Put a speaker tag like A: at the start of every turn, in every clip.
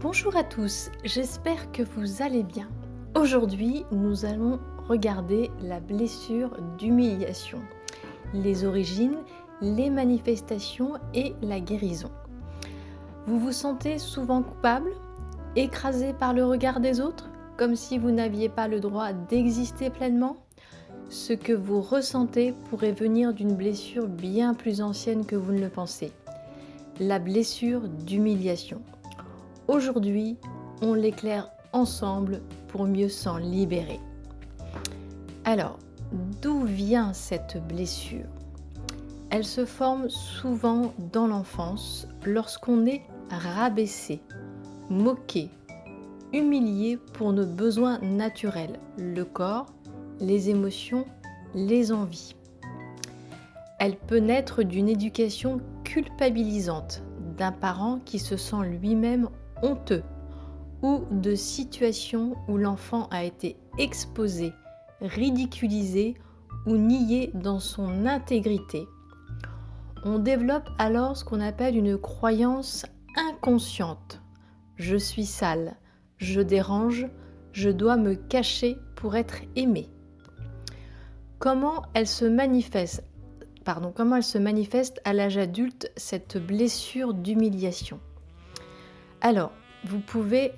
A: Bonjour à tous, j'espère que vous allez bien. Aujourd'hui, nous allons regarder la blessure d'humiliation, les origines, les manifestations et la guérison. Vous vous sentez souvent coupable, écrasé par le regard des autres, comme si vous n'aviez pas le droit d'exister pleinement? Ce que vous ressentez pourrait venir d'une blessure bien plus ancienne que vous ne le pensez, la blessure d'humiliation. Aujourd'hui, on l'éclaire ensemble pour mieux s'en libérer. Alors, d'où vient cette blessure? Elle se forme souvent dans l'enfance lorsqu'on est rabaissé, moqué, humilié pour nos besoins naturels, le corps, les émotions, les envies. Elle peut naître d'une éducation culpabilisante, d'un parent qui se sent lui-même honteux ou de situations où l'enfant a été exposé, ridiculisé ou nié dans son intégrité. On développe alors ce qu'on appelle une croyance inconsciente. Je suis sale, je dérange, je dois me cacher pour être aimé. Comment elle se manifeste à l'âge adulte, cette blessure d'humiliation? Alors, il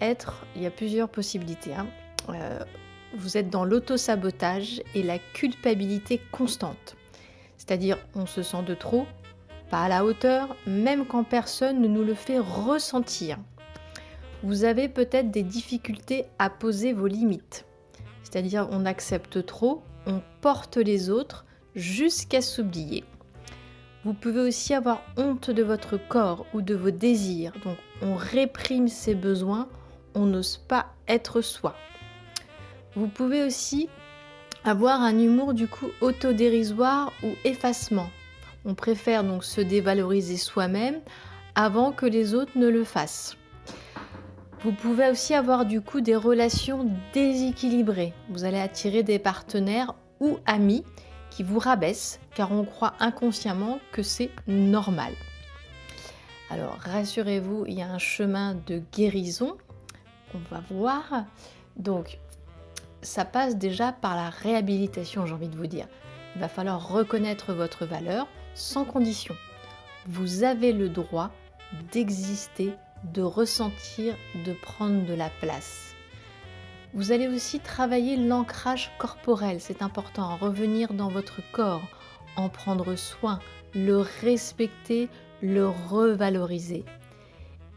A: y a plusieurs possibilités. Vous êtes dans l'auto-sabotage et la culpabilité constante. C'est-à-dire, on se sent de trop, pas à la hauteur, même quand personne ne nous le fait ressentir. Vous avez peut-être des difficultés à poser vos limites. C'est-à-dire, on accepte trop, on porte les autres jusqu'à s'oublier. Vous pouvez aussi avoir honte de votre corps ou de vos désirs. Donc, on réprime ses besoins, on n'ose pas être soi. Vous pouvez aussi avoir un humour autodérisoire ou effacement. On préfère donc se dévaloriser soi-même avant que les autres ne le fassent. Vous pouvez aussi avoir des relations déséquilibrées. Vous allez attirer des partenaires ou amis qui vous rabaisse car on croit inconsciemment que c'est normal. Alors rassurez-vous, il y a un chemin de guérison qu'on va voir. Donc ça passe déjà par la réhabilitation, j'ai envie de vous dire. Il va falloir reconnaître votre valeur sans condition. Vous avez le droit d'exister, de ressentir, de prendre de la place. Vous allez aussi travailler l'ancrage corporel, c'est important, revenir dans votre corps, en prendre soin, le respecter, le revaloriser.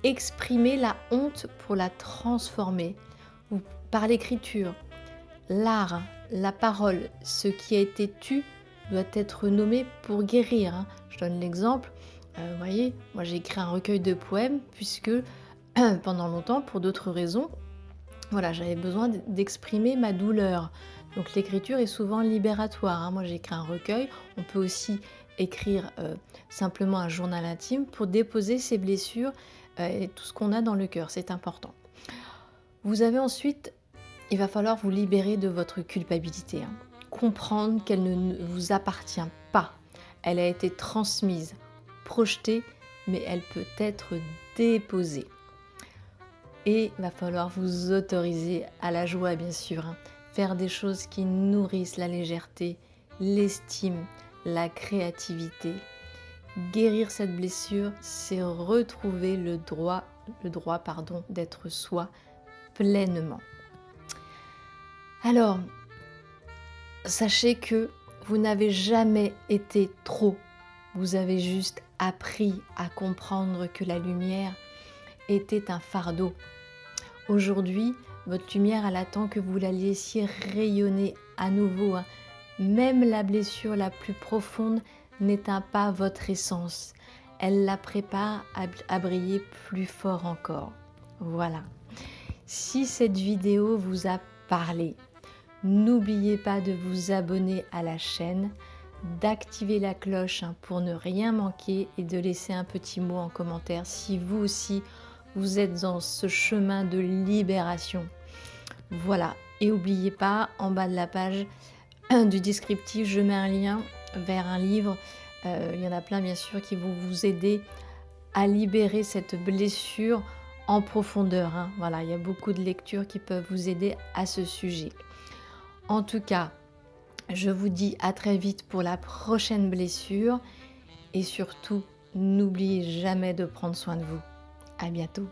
A: Exprimer la honte pour la transformer, par l'écriture, l'art, la parole, ce qui a été tu doit être nommé pour guérir. Je donne l'exemple, voyez, moi j'ai écrit un recueil de poèmes puisque pendant longtemps, pour d'autres raisons, j'avais besoin d'exprimer ma douleur. Donc l'écriture est souvent libératoire. Moi j'ai écrit un recueil. On peut aussi écrire simplement un journal intime pour déposer ses blessures et tout ce qu'on a dans le cœur. C'est important. Vous avez ensuite, il va falloir vous libérer de votre culpabilité. Comprendre qu'elle ne vous appartient pas. Elle a été transmise, projetée, mais elle peut être déposée. Et il va falloir vous autoriser à la joie, bien sûr. Faire des choses qui nourrissent la légèreté, l'estime, la créativité. Guérir cette blessure, c'est retrouver le droit d'être soi pleinement. Alors, sachez que vous n'avez jamais été trop. Vous avez juste appris à comprendre que la lumière était un fardeau. Aujourd'hui, votre lumière, elle attend que vous la laissiez rayonner à nouveau. Même la blessure la plus profonde n'éteint pas votre essence. Elle la prépare à briller plus fort encore. Voilà. Si cette vidéo vous a parlé, n'oubliez pas de vous abonner à la chaîne, d'activer la cloche pour ne rien manquer et de laisser un petit mot en commentaire si vous aussi vous êtes dans ce chemin de libération. Voilà, et n'oubliez pas, en bas de la page du descriptif, je mets un lien vers un livre. Il y en a plein bien sûr qui vont vous aider à libérer cette blessure en profondeur, hein. Voilà, il y a beaucoup de lectures qui peuvent vous aider à ce sujet. En tout cas, je vous dis à très vite pour la prochaine blessure et surtout, n'oubliez jamais de prendre soin de vous. À bientôt.